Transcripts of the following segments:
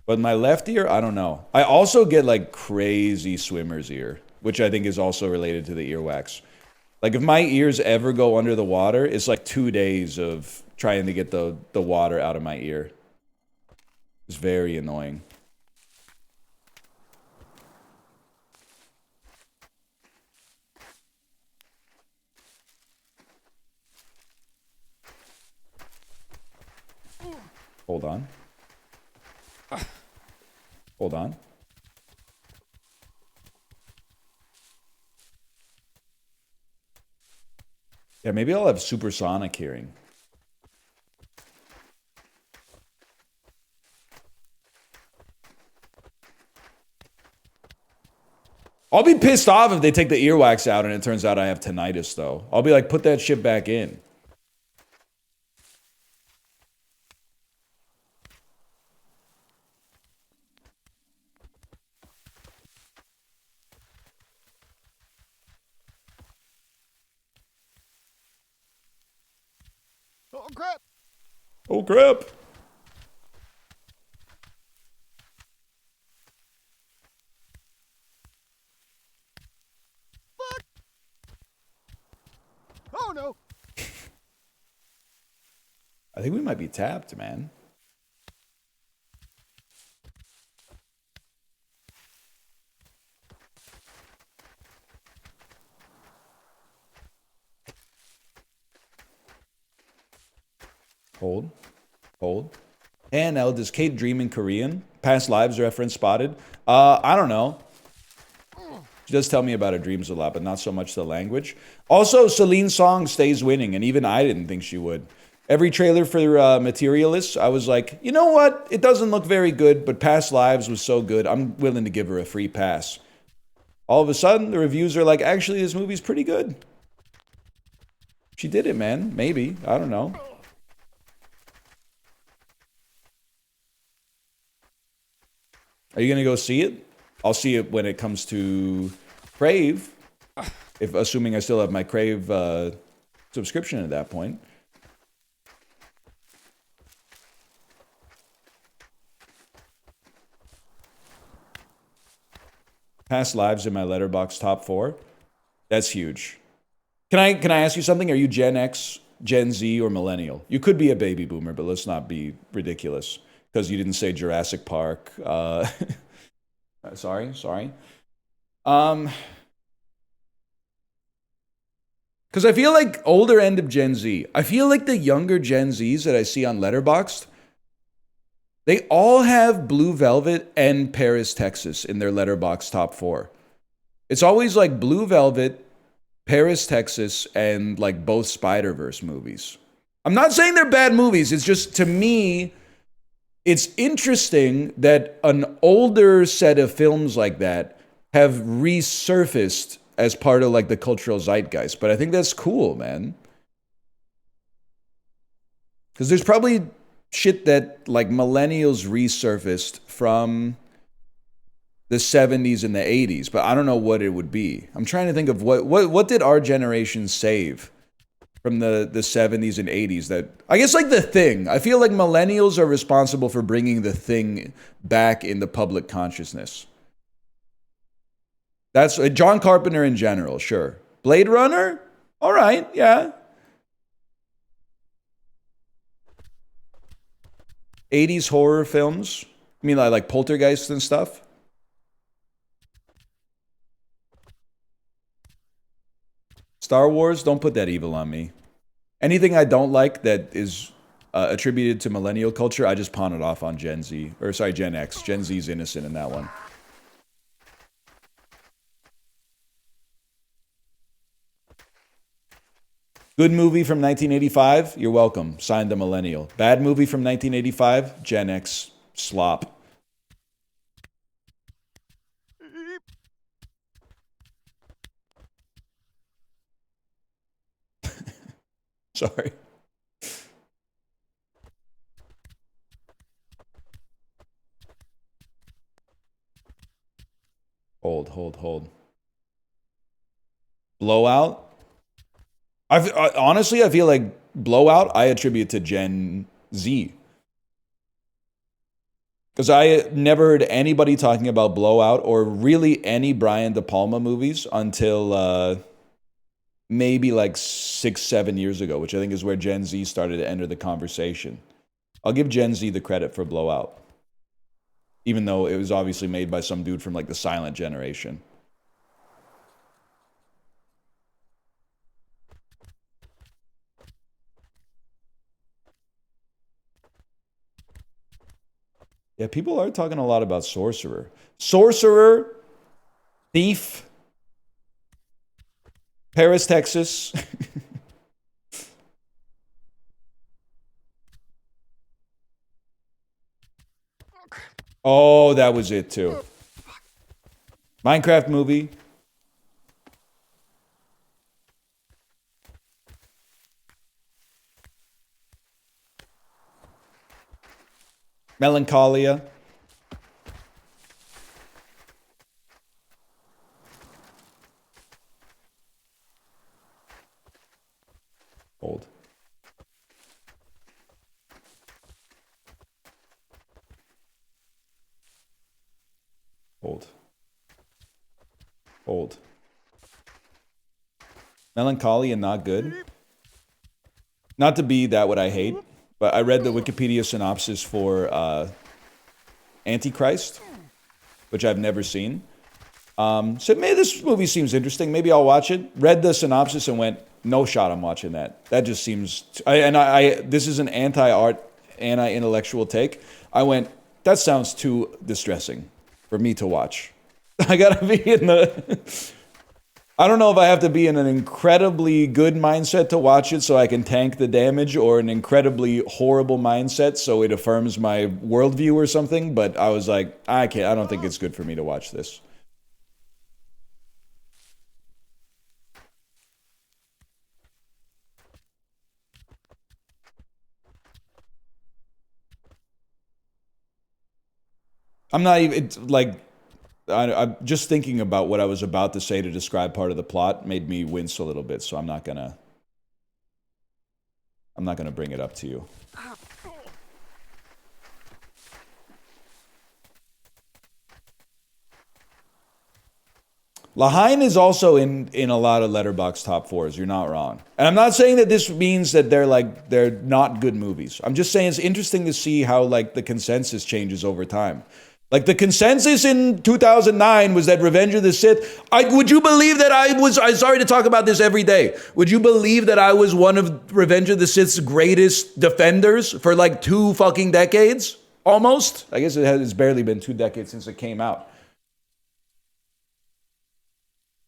But my left ear, I don't know. I also get like crazy swimmer's ear, which I think is also related to the earwax. Like if my ears ever go under the water, it's like 2 days of trying to get the water out of my ear. It's very annoying. Hold on. Hold on. Yeah, maybe I'll have supersonic hearing. I'll be pissed off if they take the earwax out and it turns out I have tinnitus, though. I'll be like, put that shit back in. Oh crap! Oh, crap. Fuck! Oh no! I think we might be tapped, man. Hold. Hold. And L, does Kate dream in Korean? Past lives reference spotted. I don't know. She does tell me about her dreams a lot, but not so much the language. Also, Celine's song stays winning, and even I didn't think she would. Every trailer for Materialists, I was like, you know what? It doesn't look very good, but Past Lives was so good, I'm willing to give her a free pass. All of a sudden, the reviews are like, actually, this movie's pretty good. She did it, man. Maybe. I don't know. Are you gonna go see it? I'll see it when it comes to Crave, if assuming I still have my Crave subscription at that point. Past lives in my letterbox top 4. That's huge. Can I ask you something? Are you Gen X, Gen Z, or millennial? You could be a baby boomer, but let's not be ridiculous because you didn't say Jurassic Park. Sorry. Because I feel like older end of Gen Z. I feel like the younger Gen Zs that I see on Letterboxd, they all have Blue Velvet and Paris, Texas in their Letterboxd top 4. It's always like Blue Velvet, Paris, Texas, and like both Spider-Verse movies. I'm not saying they're bad movies. It's just, to me, it's interesting that an older set of films like that have resurfaced as part of like the cultural zeitgeist. But I think that's cool, man. Because there's probably shit that like millennials resurfaced from the 70s and the 80s, but I don't know what it would be. I'm trying to think of what did our generation save from the 70s and 80s that I guess like The Thing. I feel like millennials are responsible for bringing The Thing back in the public consciousness. That's John Carpenter in general, sure. Blade Runner? All right, yeah. 80s horror films? I mean, like Poltergeist and stuff? Star Wars, don't put that evil on me. Anything I don't like that is attributed to millennial culture, I just pawn it off on Gen Z. Or sorry, Gen X. Gen Z's innocent in that one. Good movie from 1985, you're welcome. Signed a millennial. Bad movie from 1985, Gen X slop. Sorry. Hold. Blowout? Honestly, I feel like Blowout I attribute to Gen Z. Because I never heard anybody talking about Blowout or really any Brian De Palma movies until maybe like 6-7 years ago, which I think is where Gen Z started to enter the conversation. I'll give Gen Z the credit for Blowout, even though it was obviously made by some dude from like the silent generation. Yeah, people are talking a lot about Sorcerer. Sorcerer, Thief, Paris, Texas. Oh, that was it too. Minecraft movie. Melancholia. Old. Old. Old. Melancholia, not good. Not to be that what I hate, but I read the Wikipedia synopsis for Antichrist, which I've never seen. Said, maybe this movie seems interesting. Maybe I'll watch it. Read the synopsis and went, no shot I'm watching that. That just seems... this is an anti-art, anti-intellectual take. I went, that sounds too distressing for me to watch. I gotta be in the... I don't know if I have to be in an incredibly good mindset to watch it so I can tank the damage, or an incredibly horrible mindset so it affirms my worldview or something, but I was like, I don't think it's good for me to watch this. I'm not even, like, I'm just thinking about what I was about to say to describe part of the plot made me wince a little bit, so I'm not gonna bring it up to you. Lahain is also in a lot of Letterboxd top fours. You're not wrong. And I'm not saying that this means that they're not good movies. I'm just saying it's interesting to see how like the consensus changes over time. Like the consensus in 2009 was that Revenge of the Sith. Would you believe that I'm sorry to talk about this every day. Would you believe that I was one of Revenge of the Sith's greatest defenders for like 2 fucking decades? Almost. I guess it's barely been 2 decades since it came out.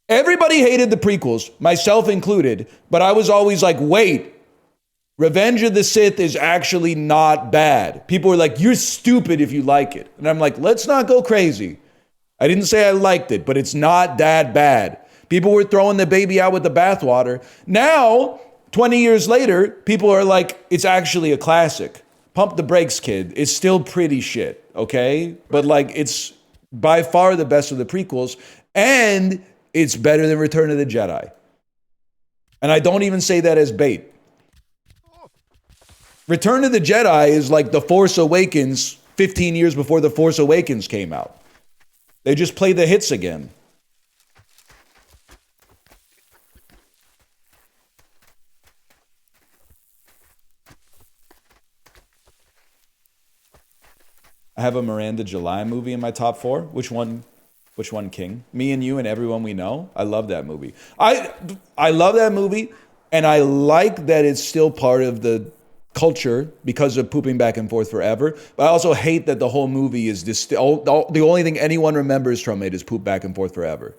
Everybody hated the prequels, myself included, but I was always like, wait, Revenge of the Sith is actually not bad. People were like, you're stupid if you like it. And I'm like, let's not go crazy. I didn't say I liked it, but it's not that bad. People were throwing the baby out with the bathwater. Now, 20 years later, people are like, it's actually a classic. Pump the brakes, kid. It's still pretty shit, okay? But like, it's by far the best of the prequels, and it's better than Return of the Jedi. And I don't even say that as bait. Return of the Jedi is like The Force Awakens 15 years before The Force Awakens came out. They just play the hits again. I have a Miranda July movie in my top 4. Which one? Which one, King? Me and You and Everyone We Know. I love that movie. I love that movie, and I like that it's still part of the culture because of Pooping Back and Forth Forever. But I also hate that the whole movie is the only thing anyone remembers from it is Poop Back and Forth Forever.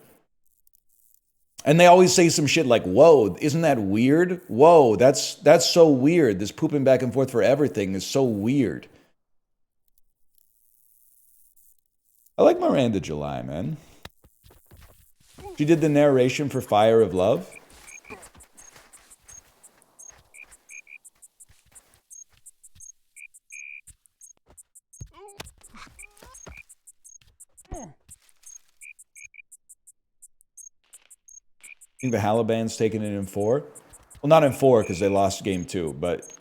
And they always say some shit like, whoa, isn't that weird? Whoa, that's so weird. This Pooping Back and Forth Forever thing is so weird. I like Miranda July, man. She did the narration for Fire of Love. I think the Haliband's taking it in 4. Well, not in 4 because they lost game 2, but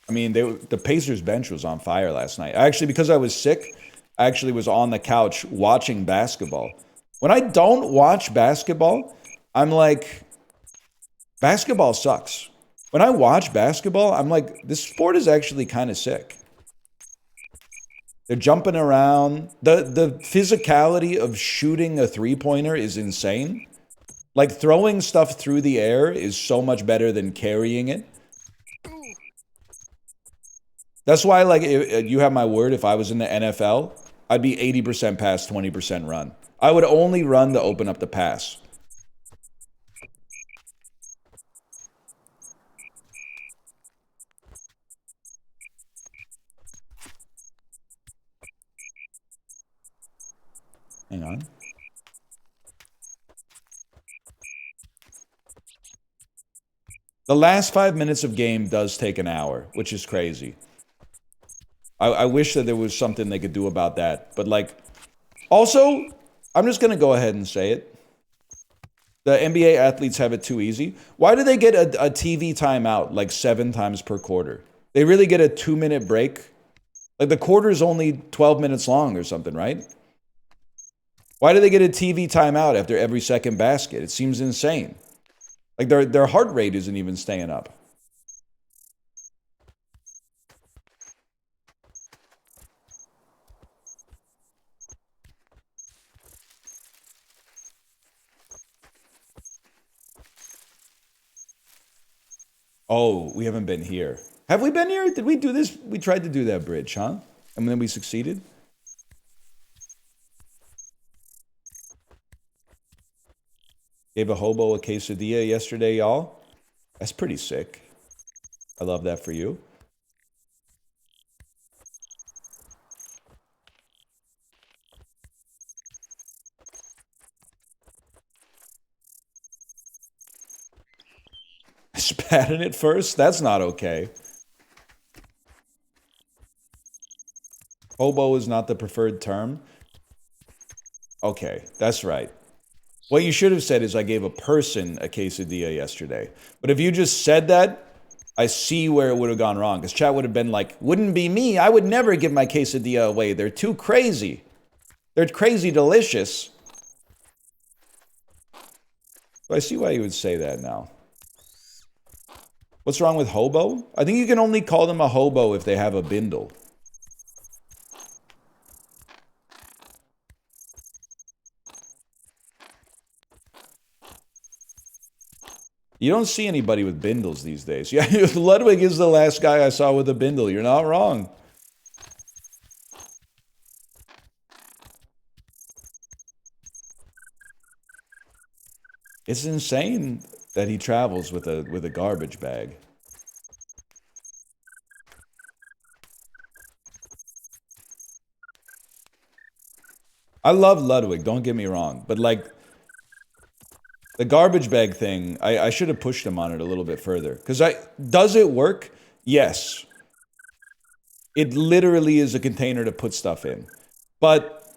I mean, the Pacers bench was on fire last night. Actually, because I was sick, I actually was on the couch watching basketball. When I don't watch basketball, I'm like, basketball sucks. When I watch basketball, I'm like, this sport is actually kind of sick. They're jumping around. The physicality of shooting a three-pointer is insane. Like, throwing stuff through the air is so much better than carrying it. That's why, like, you have my word, if I was in the NFL, I'd be 80% pass, 20% run. I would only run to open up the pass. Hang on. The last 5 minutes of game does take an hour, which is crazy. I wish that there was something they could do about that. But, like, also, I'm just going to go ahead and say it. The NBA athletes have it too easy. Why do they get a TV timeout like 7 times per quarter? They really get a 2-minute break? Like, the quarter is only 12 minutes long or something, right? Why do they get a TV timeout after every second basket? It seems insane. Like, their heart rate isn't even staying up. Oh, we haven't been here. Have we been here? Did we do this? We tried to do that bridge, huh? And then we succeeded? Gave a hobo a quesadilla yesterday, y'all. That's pretty sick. I love that for you. Spat in it first? That's not okay. Hobo is not the preferred term. Okay, that's right. What you should have said is I gave a person a quesadilla yesterday. But if you just said that, I see where it would have gone wrong. Because chat would have been like, wouldn't be me. I would never give my quesadilla away. They're too crazy. They're crazy delicious. So I see why you would say that now. What's wrong with hobo? I think you can only call them a hobo if they have a bindle. You don't see anybody with bindles these days. Yeah, Ludwig is the last guy I saw with a bindle. You're not wrong. It's insane that he travels with a garbage bag. I love Ludwig, don't get me wrong, but like the garbage bag thing, I should have pushed him on it a little bit further. Because does it work? Yes. It literally is a container to put stuff in. But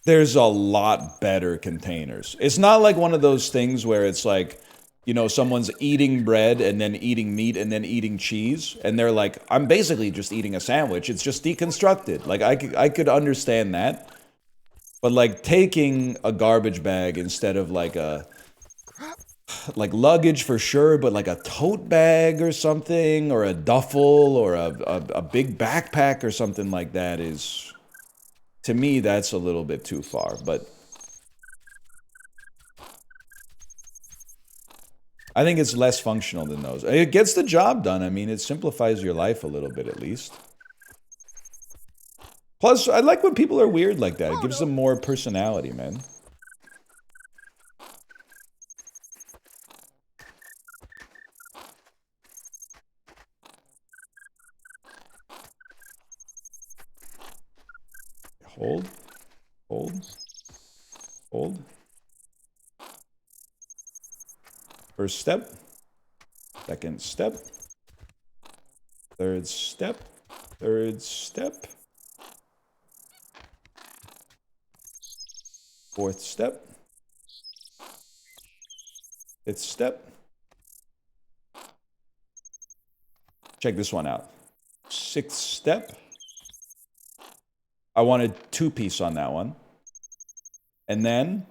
there's a lot better containers. It's not like one of those things where it's like, you know, someone's eating bread and then eating meat and then eating cheese. And they're like, I'm basically just eating a sandwich. It's just deconstructed. Like, I could understand that. But like taking a garbage bag instead of like luggage for sure, but like a tote bag or something, or a duffel, or a big backpack or something like that is, to me, that's a little bit too far. But I think it's less functional than those. It gets the job done. I mean, it simplifies your life a little bit at least. Plus, I like when people are weird like that. It gives them more personality, man. Hold. Hold. Hold. First step. Second step. Third step. Third step. Fourth step. Fifth step. Check this one out. Sixth step. I wanted 2-piece on that one. And then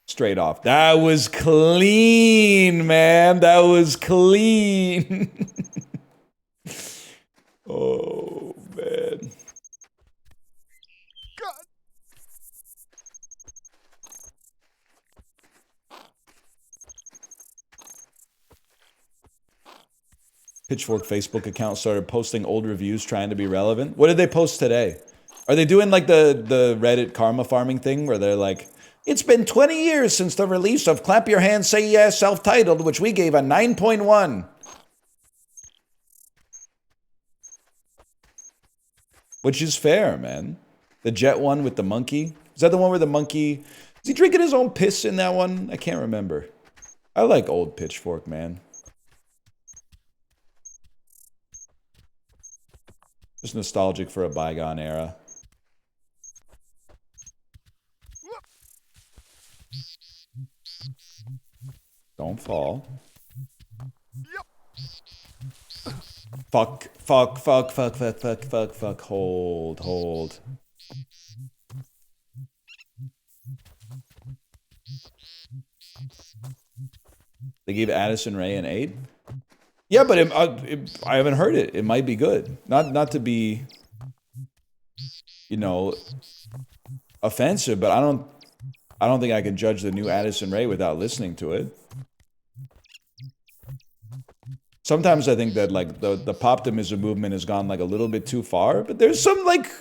straight off. That was clean, man. That was clean. Oh, man. Pitchfork Facebook account started posting old reviews trying to be relevant. What did they post today? Are they doing like the Reddit karma farming thing where they're like, it's been 20 years since the release of Clap Your Hands, Say Yes, self-titled, which we gave a 9.1. Which is fair, man. The Jet one with the monkey. Is that the one where the monkey... Is he drinking his own piss in that one? I can't remember. I like old Pitchfork, man. Just nostalgic for a bygone era. Don't fall. Fuck, fuck, fuck, fuck, fuck, fuck, fuck, fuck. Hold, hold. They gave Addison Rae an 8? Yeah, but I haven't heard it. It might be good. Not to be, you know, offensive, but I don't think I can judge the new Addison Rae without listening to it. Sometimes I think that like the Poptimism movement has gone like a little bit too far, but there's some like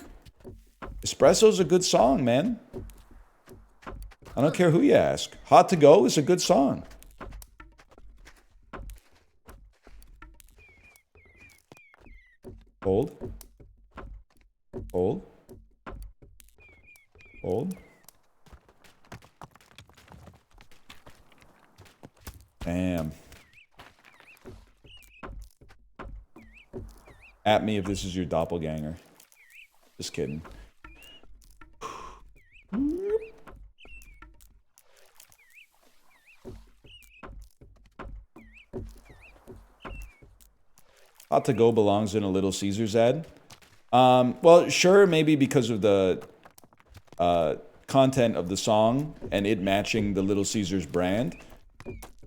Espresso's a good song, man. I don't care who you ask. Hot to Go is a good song. Hold. Hold. Hold. Damn. At me if this is your doppelganger. Just kidding. Hot to Go belongs in a Little Caesars ad. Well, sure, maybe because of the content of the song and it matching the Little Caesars brand.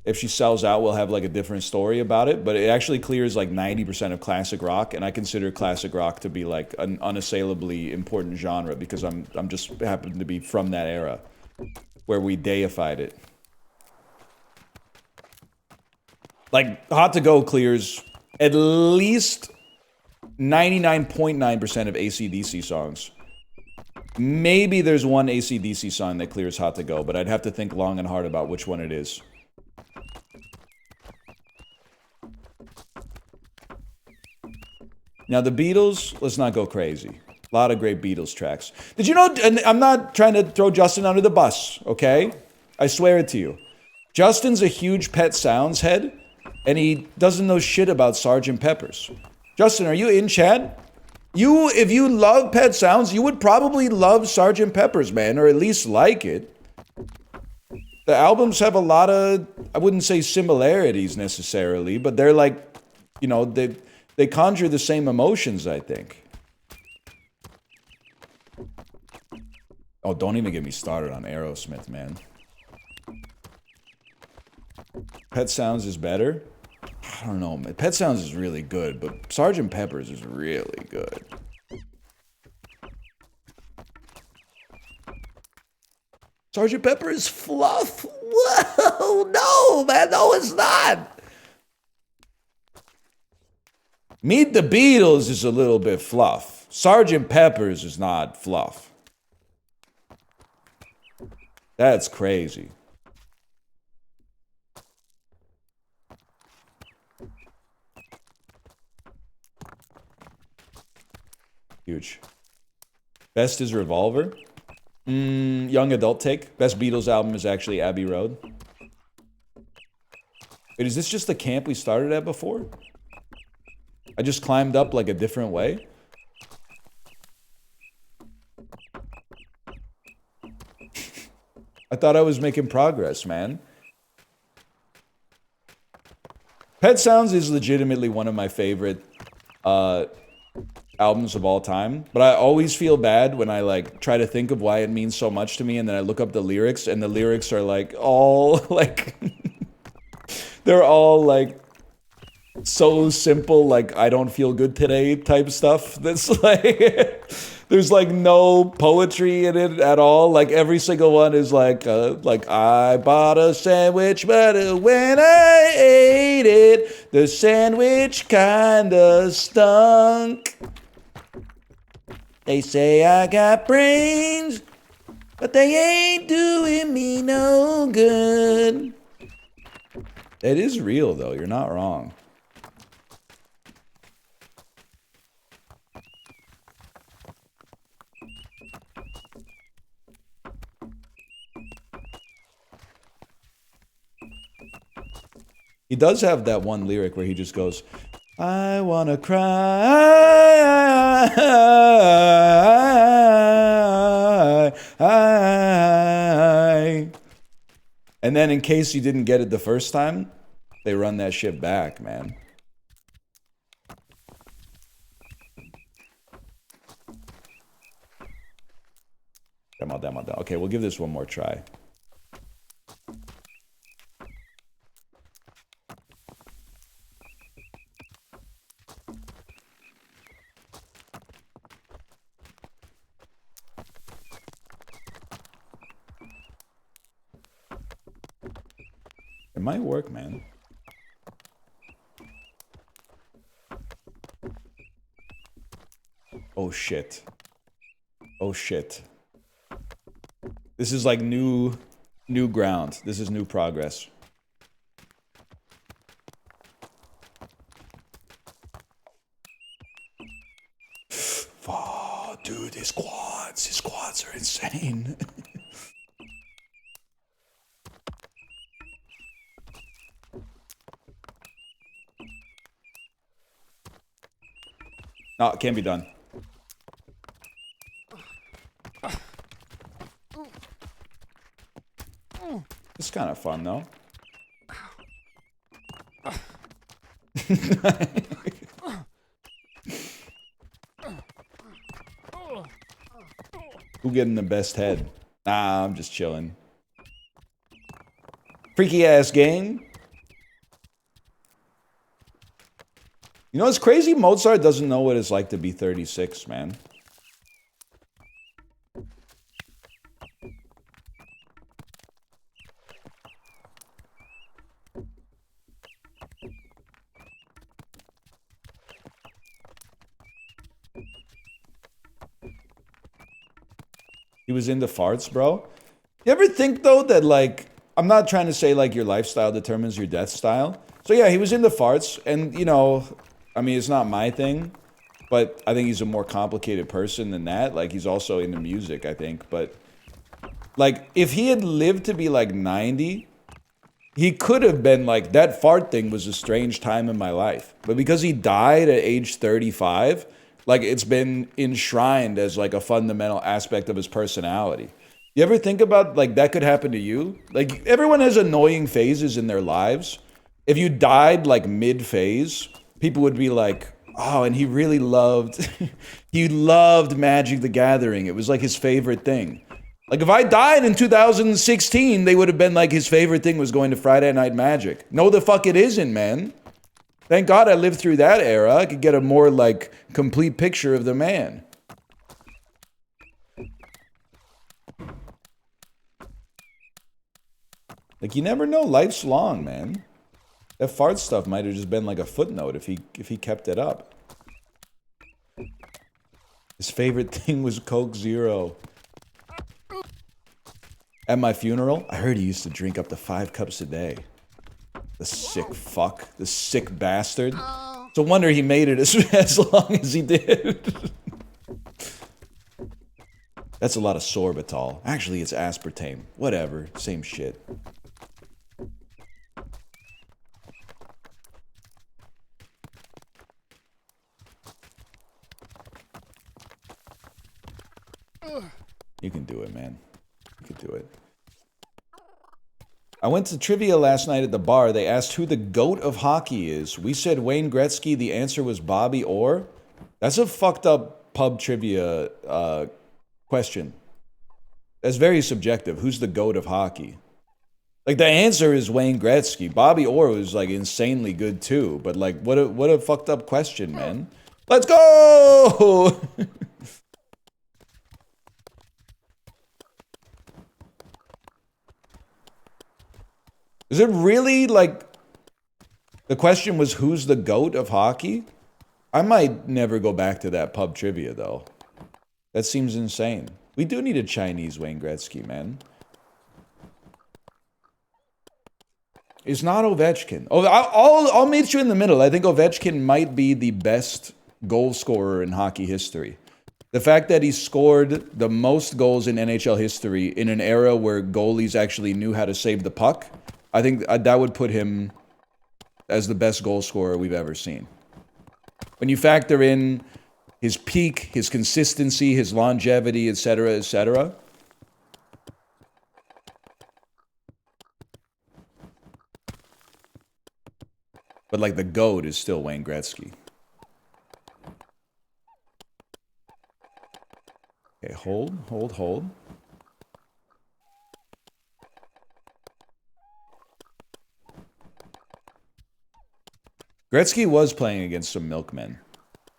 If she sells out, we'll have like a different story about it, but it actually clears like 90% of classic rock, and I consider classic rock to be like an unassailably important genre because I'm just happen to be from that era where we deified it. Like Hot to Go clears at least 99.9% of AC/DC songs. Maybe there's one AC/DC song that clears Hot to Go, but I'd have to think long and hard about which one it is. Now, the Beatles, let's not go crazy. A lot of great Beatles tracks. Did you know, and I'm not trying to throw Justin under the bus, okay? I swear it to you. Justin's a huge Pet Sounds head, and he doesn't know shit about Sgt. Pepper's. Justin, are you in chat? If you love Pet Sounds, you would probably love Sgt. Pepper's, man, or at least like it. The albums have a lot of, I wouldn't say similarities necessarily, but they're like, you know, they conjure the same emotions, I think. Oh, don't even get me started on Aerosmith, man. Pet Sounds is better? I don't know, man. Pet Sounds is really good, but Sgt. Pepper's is really good. Sgt. Pepper is fluff? Whoa, no, man, no, it's not. Meet the Beatles is a little bit fluff. Sgt. Pepper's is not fluff. That's crazy. Huge. Best is Revolver. Young adult take. Best Beatles album is actually Abbey Road. Wait, is this just the camp we started at before? I just climbed up like a different way? I thought I was making progress, man. Pet Sounds is legitimately one of my favorite albums of all time, but I always feel bad when I like try to think of why it means so much to me, and then I look up the lyrics, and the lyrics are like all like they're all like so simple, like I don't feel good today type stuff. That's like there's like no poetry in it at all. Like every single one is like I bought a sandwich, but when I ate it, the sandwich kinda stunk. They say I got brains, but they ain't doing me no good. It is real though, you're not wrong. He does have that one lyric where he just goes, I wanna cry. And then in case you didn't get it the first time, they run that shit back, man. Demo. Okay, we'll give this one more try. It might work, man. Oh shit. Oh shit. This is like new ground. This is new progress. Oh, dude, his quads are insane. No, it can't be done. It's kind of fun, though. Who getting the best head? Nah, I'm just chilling. Freaky ass gang. You know what's crazy? Mozart doesn't know what it's like to be 36, man. He was into farts, bro. You ever think, though, that, like, I'm not trying to say, like, your lifestyle determines your death style. So, yeah, he was into farts, and, you know, I mean, it's not my thing, but I think he's a more complicated person than that. Like, he's also into music, I think, but, like, if he had lived to be, like, 90, he could have been, like, that fart thing was a strange time in my life. But because he died at age 35... like, it's been enshrined as, like, a fundamental aspect of his personality. You ever think about, like, that could happen to you? Like, everyone has annoying phases in their lives. If you died, like, mid-phase, people would be like, oh, and he really loved... he loved Magic the Gathering. It was, like, his favorite thing. Like, if I died in 2016, they would have been like, his favorite thing was going to Friday Night Magic. No, the fuck it isn't, man. Thank God I lived through that era. I could get a more, like, complete picture of the man. Like, you never know. Life's long, man. That fart stuff might have just been like a footnote if he kept it up. His favorite thing was Coke Zero. At my funeral, I heard he used to drink up to 5 cups a day. The sick fuck. The sick bastard. It's a wonder he made it as long as he did. That's a lot of sorbitol. Actually, it's aspartame. Whatever. Same shit. You can do it, man. You can do it. I went to trivia last night at the bar. They asked who the GOAT of hockey is. We said Wayne Gretzky. The answer was Bobby Orr. That's a fucked up pub trivia question. That's very subjective. Who's the GOAT of hockey? Like, the answer is Wayne Gretzky. Bobby Orr was, like, insanely good, too. But, like, what a fucked up question, man. Let's go! Is it really, like, the question was who's the GOAT of hockey? I might never go back to that pub trivia, though. That seems insane. We do need a Chinese Wayne Gretzky, man. It's not Ovechkin. Oh, I'll meet you in the middle. I think Ovechkin might be the best goal scorer in hockey history. The fact that he scored the most goals in NHL history in an era where goalies actually knew how to save the puck, I think that would put him as the best goal scorer we've ever seen. When you factor in his peak, his consistency, his longevity, etc., etc. But, like, the GOAT is still Wayne Gretzky. Okay, hold. Gretzky was playing against some milkmen.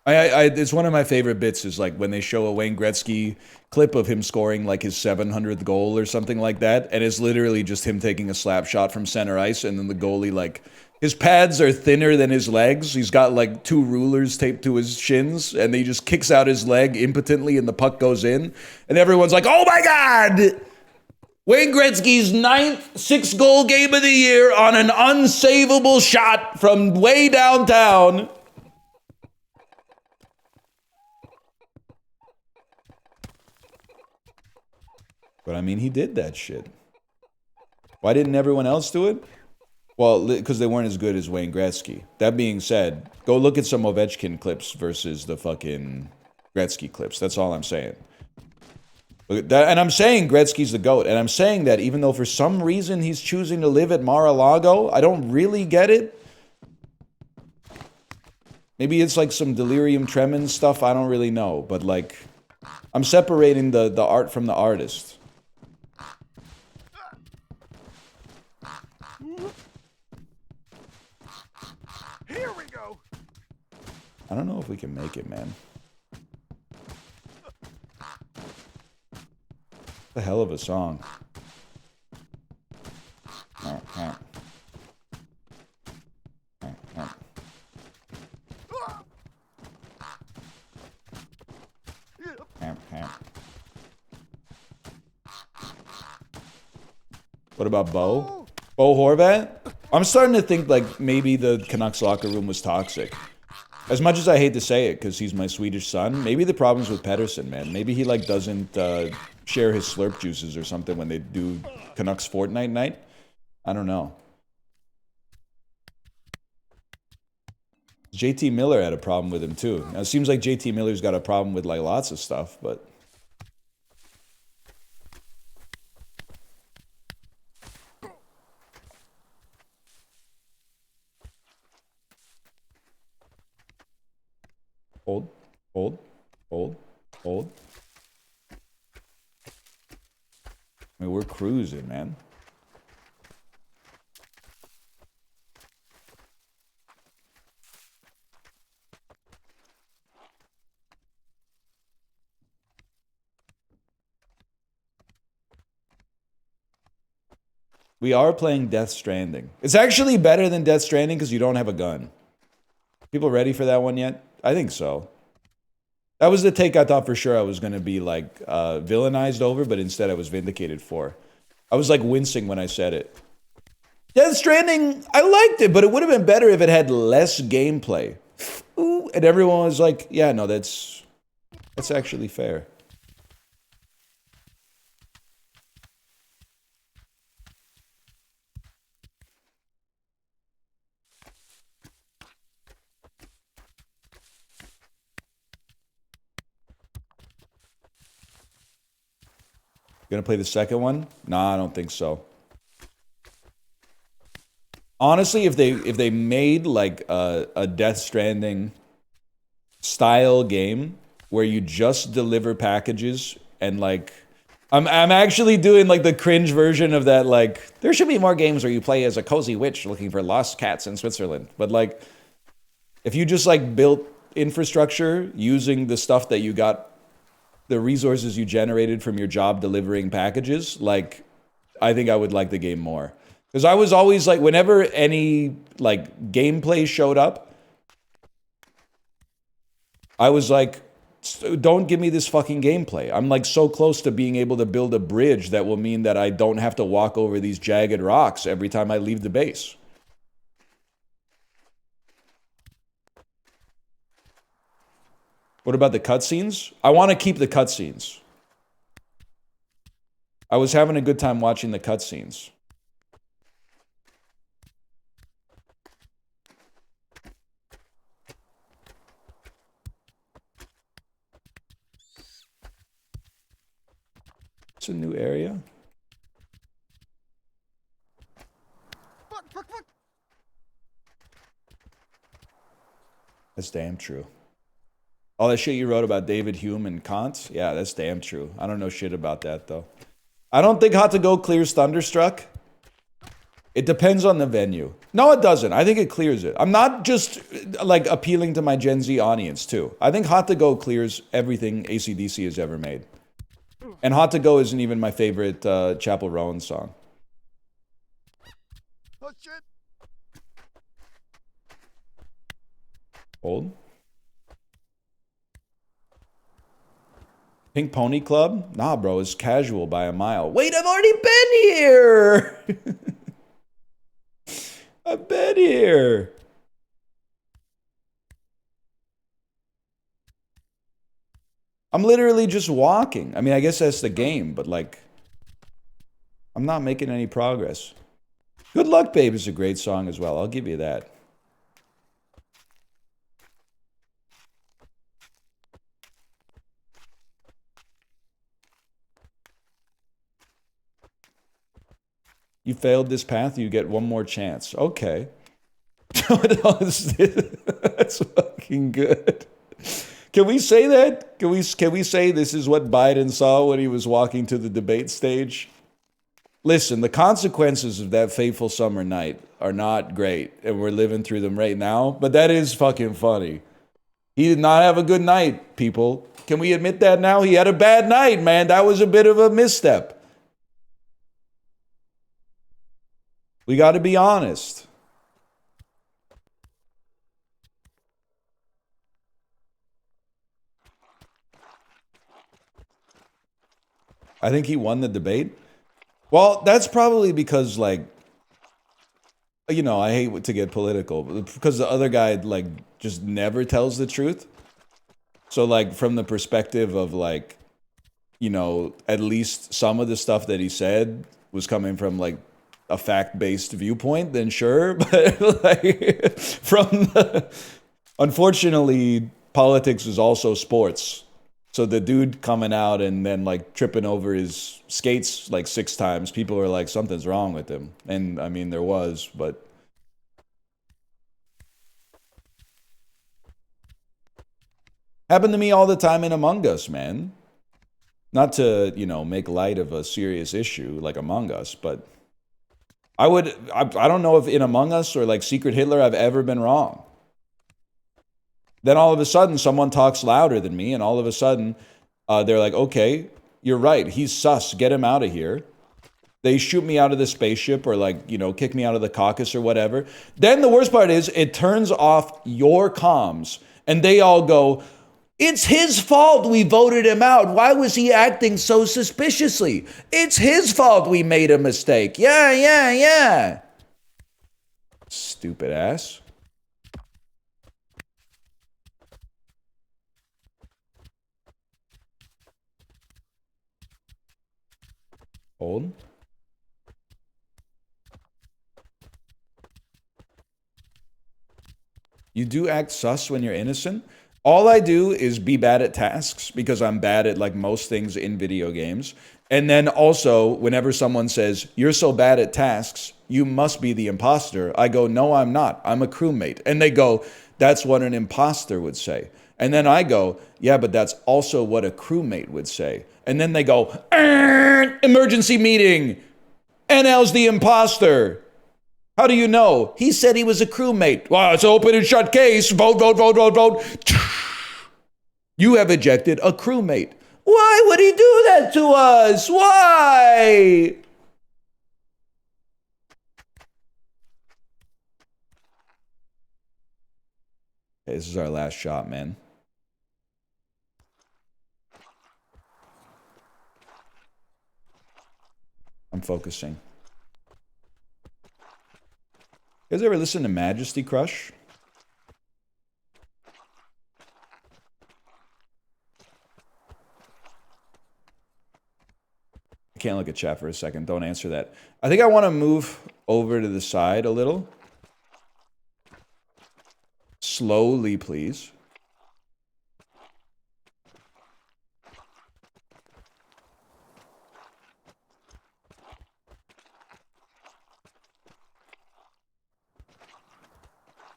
It's one of my favorite bits is, like, when they show a Wayne Gretzky clip of him scoring, like, his 700th goal or something like that, and it's literally just him taking a slap shot from center ice, and then the goalie, like, his pads are thinner than his legs. He's got, like, 2 rulers taped to his shins, and he just kicks out his leg impotently, and the puck goes in, and everyone's like, oh my God! Wayne Gretzky's 9th 6-goal game of the year on an unsavable shot from way downtown. But I mean, he did that shit. Why didn't everyone else do it? Well, because they weren't as good as Wayne Gretzky. That being said, go look at some Ovechkin clips versus the fucking Gretzky clips. That's all I'm saying. And I'm saying Gretzky's the GOAT. And I'm saying that even though for some reason he's choosing to live at Mar-a-Lago, I don't really get it. Maybe it's like some delirium tremens stuff. I don't really know. But, like, I'm separating the art from the artist. Here we go. I don't know if we can make it, man. The hell of a song. What about Bo? Bo Horvat? I'm starting to think, like, maybe the Canucks locker room was toxic. As much as I hate to say it, because he's my Swedish son, maybe the problem's with Pedersen, man. Maybe he, like, doesn't share his slurp juices or something when they do Canucks Fortnite night. I don't know. JT Miller had a problem with him, too. Now, it seems like JT Miller's got a problem with, like, lots of stuff, but... Hold. I mean, we're cruising, man. We are playing Death Stranding. It's actually better than Death Stranding because you don't have a gun. People ready for that one yet? I think so. That was the take I thought for sure I was going to be, like, villainized over, but instead I was vindicated for. I was, like, wincing when I said it. Death Stranding, I liked it, but it would have been better if it had less gameplay. Ooh, and everyone was like, yeah, no, that's actually fair. Gonna play the second one? Nah, I don't think so. Honestly, if they made, like, a Death Stranding style game where you just deliver packages and like I'm actually doing like the cringe version of that, like there should be more games where you play as a cozy witch looking for lost cats in Switzerland. But like if you just like built infrastructure using the stuff that you got, the resources you generated from your job delivering packages, like I think I would like the game more. Because I was always like, whenever any like gameplay showed up, I was like, don't give me this fucking gameplay. I'm like so close to being able to build a bridge that will mean that I don't have to walk over these jagged rocks every time I leave the base. What about the cutscenes? I want to keep the cutscenes. I was having a good time watching the cutscenes. It's a new area. Fuck. That's damn true. All that shit you wrote about David Hume and Kant? Yeah, that's damn true. I don't know shit about that, though. I don't think Hot to Go clears Thunderstruck. It depends on the venue. No, it doesn't. I think it clears it. I'm not just, like, appealing to my Gen Z audience, too. I think Hot to Go clears everything AC/DC has ever made. And Hot to Go isn't even my favorite Chapel Rowan song. Oh shit. Old? Pink Pony Club? Nah, bro, it's casual by a mile. Wait, I've already been here! I've been here! I'm literally just walking. I mean, I guess that's the game, but like, I'm not making any progress. Good Luck Babe is a great song as well. I'll give you that. You failed this path, you get one more chance. Okay. That's fucking good. Can we say that? Can we say this is what Biden saw when he was walking to the debate stage? Listen, the consequences of that fateful summer night are not great, and we're living through them right now, but that is fucking funny. He did not have a good night, people. Can we admit that now? He had a bad night, man. That was a bit of a misstep. We got to be honest. I think he won the debate. Well, that's probably because, like, you know, I hate to get political, but because the other guy, like, just never tells the truth. So, like, from the perspective of, like, you know, at least some of the stuff that he said was coming from, like, a fact-based viewpoint, then sure. But, like, unfortunately, politics is also sports. So the dude coming out and then like tripping over his skates like 6 times, people are like, something's wrong with him. And I mean, there was, but. Happened to me all the time in Among Us, man. Not to, you know, make light of a serious issue like Among Us, but I don't know if in Among Us or like Secret Hitler I've ever been wrong. Then all of a sudden, someone talks louder than me, and all of a sudden, they're like, okay, you're right. He's sus. Get him out of here. They shoot me out of the spaceship or, like, you know, kick me out of the caucus or whatever. Then the worst part is it turns off your comms, and they all go, it's his fault we voted him out. Why was he acting so suspiciously? It's his fault we made a mistake. Yeah. Stupid ass. Old. You do act sus when you're innocent. All I do is be bad at tasks because I'm bad at like most things in video games. And then also, whenever someone says, you're so bad at tasks, you must be the imposter. I go, no, I'm not. I'm a crewmate. And they go, that's what an imposter would say. And then I go, yeah, but that's also what a crewmate would say. And then they go, emergency meeting. NL's the imposter. How do you know? He said he was a crewmate. Well, it's an open and shut case. Vote, vote, vote, vote, vote. You have ejected a crewmate. Why would he do that to us? Why? Hey, this is our last shot, man. I'm focusing. You guys ever listen to Majesty Crush? I can't look at chat for a second. Don't answer that. I think I want to move over to the side a little. Slowly, please.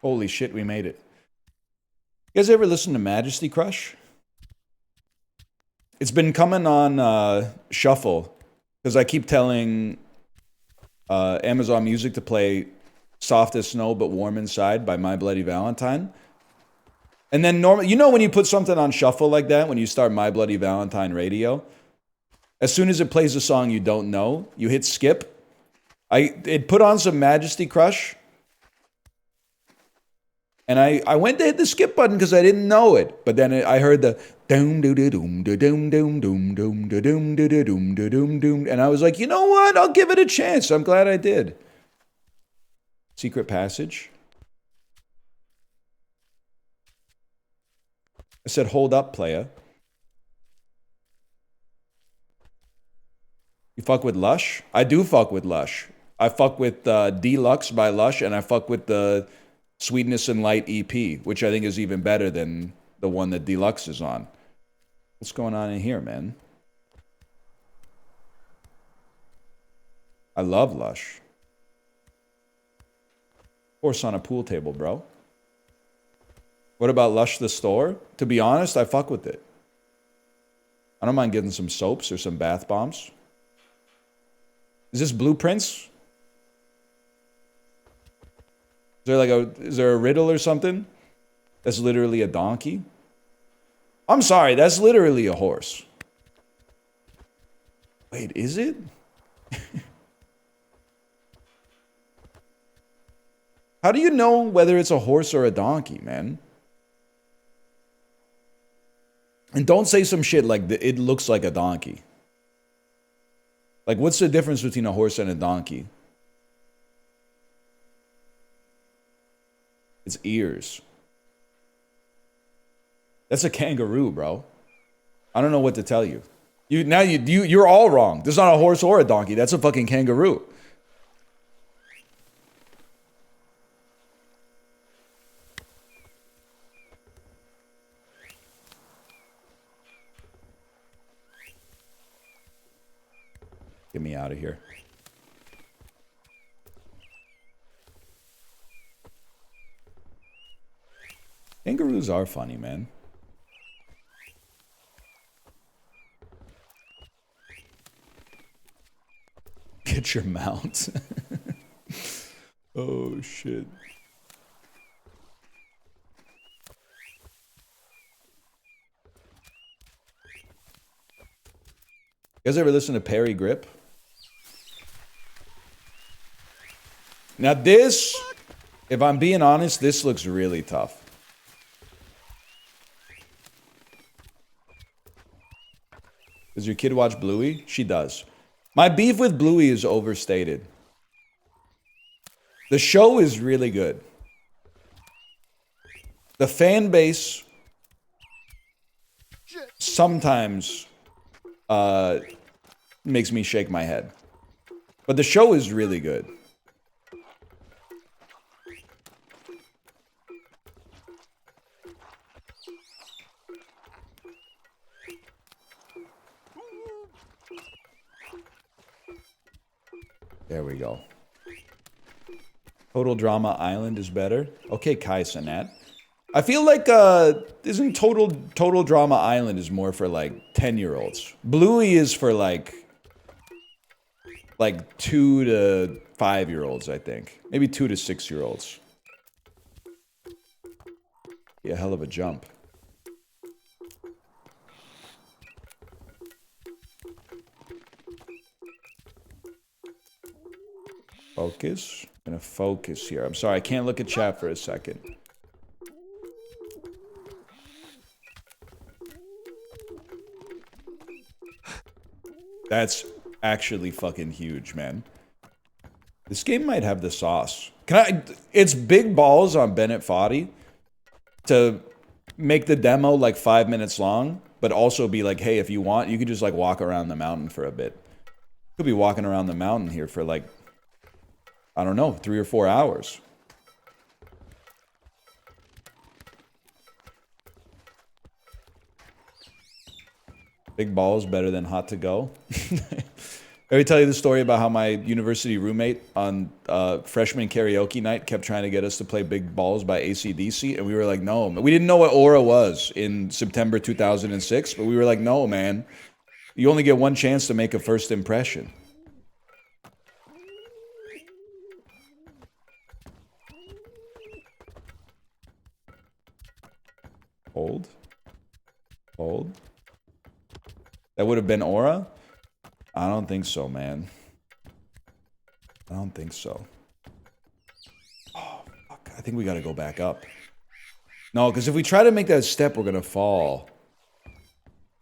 Holy shit, we made it. You guys ever listen to Majesty Crush? It's been coming on shuffle because I keep telling Amazon Music to play Soft as Snow but Warm Inside by My Bloody Valentine. And then normally, you know when you put something on shuffle like that, when you start My Bloody Valentine radio, as soon as it plays a song you don't know, you hit skip. It put on some Majesty Crush. And I went to hit the skip button because I didn't know it. But then I heard the doom doo doo doom doo doom doom doom doom doo doom doo doo doom doo doom doom. And I was like, you know what? I'll give it a chance. I'm glad I did. Secret passage. I said, hold up, playa. You fuck with Lush? I do fuck with Lush. I fuck with Deluxe by Lush, and I fuck with the Sweetness and Light EP, which I think is even better than the one that Deluxe is on. What's going on in here, man? I love Lush. Horse on a pool table, bro. What about Lush the store? To be honest, I fuck with it. I don't mind getting some soaps or some bath bombs. Is this Blueprints? Is there a riddle or something? That's literally a donkey? I'm sorry, that's literally a horse. Wait, is it? How do you know whether it's a horse or a donkey, man? And don't say some shit like it looks like a donkey. Like, what's the difference between a horse and a donkey? Its ears. That's a kangaroo, bro. I don't know what to tell you. You're all wrong. There's not a horse or a donkey. That's a fucking kangaroo. Get me out of here. Kangaroos are funny, man. Get your mount. Oh, shit. You guys ever listen to Perry Grip? Now this, if I'm being honest, this looks really tough. Does your kid watch Bluey? She does. My beef with Bluey is overstated. The show is really good. The fan base sometimes makes me shake my head. But the show is really good. There we go. Total Drama Island is better. Okay, Kai Sanat. I feel like isn't Total Drama Island is more for like 10-year-olds. Bluey is for like 2 to 5-year-olds, I think. Maybe 2 to 6-year-olds. Yeah, hell of a jump. Focus. I'm gonna focus here. I'm sorry, I can't look at chat for a second. That's actually fucking huge, man. This game might have the sauce. It's big balls on Bennett Foddy to make the demo like 5 minutes long, but also be like, hey, if you want, you could just like walk around the mountain for a bit. Could be walking around the mountain here for like, I don't know, 3 or 4 hours. Big balls better than hot to go. Let me tell you the story about how my university roommate on freshman karaoke night kept trying to get us to play Big Balls by AC/DC, and we were like, no. We didn't know what Aura was in September 2006, but we were like, no, man. You only get one chance to make a first impression. Hold. Hold. That would have been Aura? I don't think so, man. I don't think so. Oh, fuck. I think we gotta go back up. No, because if we try to make that step, we're gonna fall.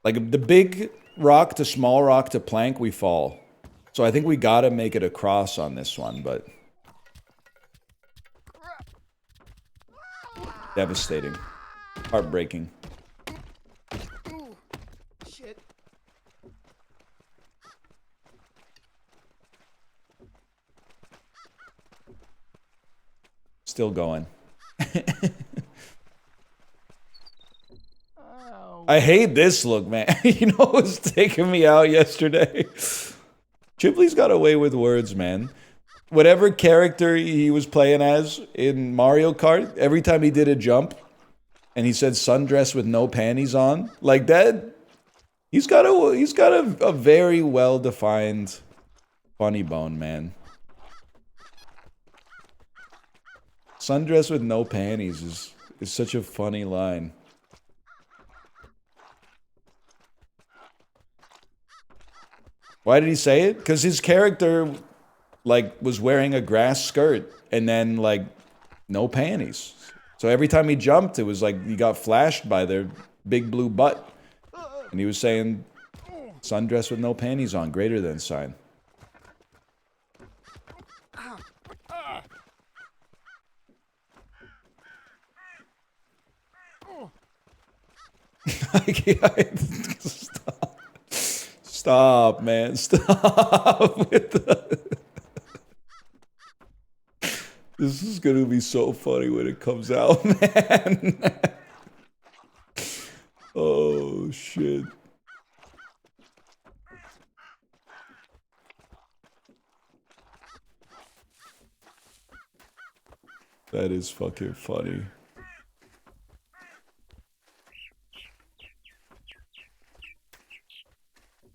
Like, the big rock to small rock to plank, we fall. So I think we gotta make it across on this one, but... devastating. Heartbreaking. Still going. I hate this look, man. You know what was taking me out yesterday? Chipley's got away with words, man. Whatever character he was playing as in Mario Kart, every time he did a jump and he said sundress with no panties on, like that, he's got a very well-defined funny bone, man. Sundress with no panties is such a funny line. Why did he say it? Because his character, like, was wearing a grass skirt and then, like, no panties. So every time he jumped, it was like he got flashed by their big blue butt. And he was saying, sundress with no panties on, greater than sign. Stop. Stop, man. Stop with the... This is gonna be so funny when it comes out, man. Oh, shit. That is fucking funny.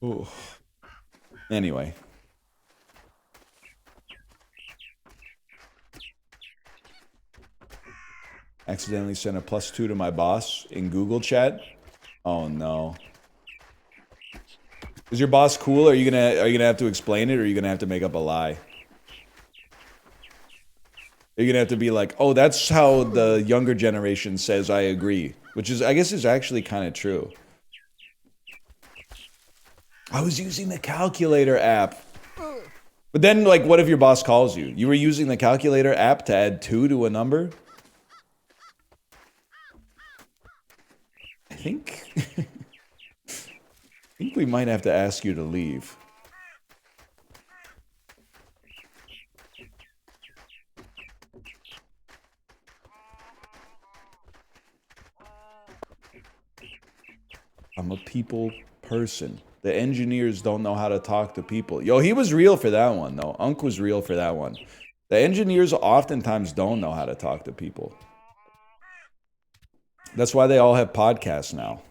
Ooh. Anyway. Accidentally sent a +2 to my boss in Google chat. Oh no. Is your boss cool? Are you gonna have to explain it, or are you gonna have to make up a lie? Are you gonna have to be like, oh, that's how the younger generation says I agree, which is, I guess, is actually kind of true. I was using the calculator app. But then, like, what if your boss calls you? You were using the calculator app to add 2 to a number? I think we might have to ask you to leave. I'm a people person. The engineers don't know how to talk to people. Yo, he was real for that one, though. Unk was real for that one. The engineers oftentimes don't know how to talk to people. That's why they all have podcasts now.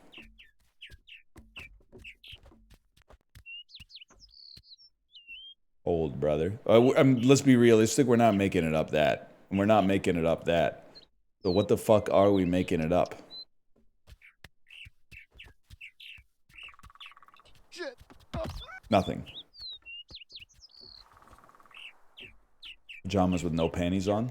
Old brother. Let's be realistic. We're not making it up that. We're not making it up that. So what the fuck are we making it up? Shit. Nothing. Pajamas with no panties on.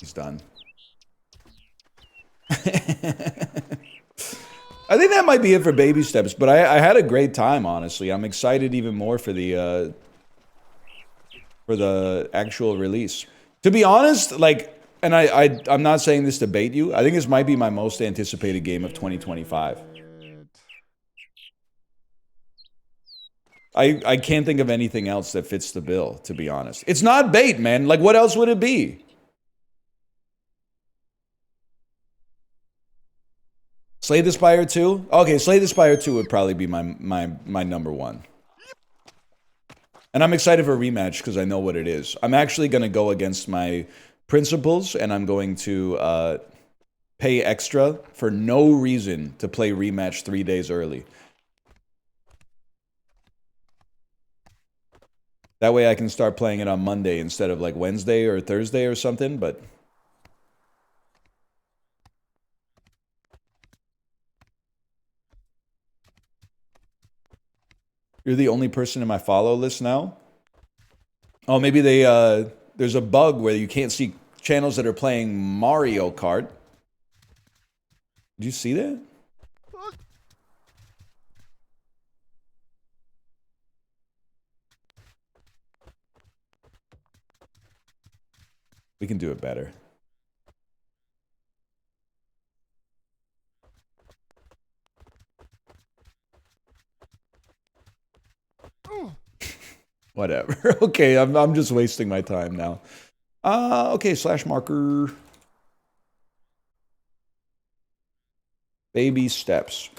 He's done. I think that might be it for baby steps, but I had a great time, honestly. I'm excited even more for the actual release. To be honest, like, and I'm not saying this to bait you, I think this might be my most anticipated game of 2025. I can't think of anything else that fits the bill, to be honest. It's not bait, man. Like, what else would it be? Slay the Spire 2? Okay, Slay the Spire 2 would probably be my number one. And I'm excited for a rematch because I know what it is. I'm actually going to go against my principles, and I'm going to pay extra for no reason to play rematch 3 days early. That way I can start playing it on Monday instead of like Wednesday or Thursday or something, but... You're the only person in my follow list now? Oh, maybe they, there's a bug where you can't see channels that are playing Mario Kart. Did you see that? We can do it better. Whatever. Okay, I'm just wasting my time now. Okay, slash marker. Baby steps.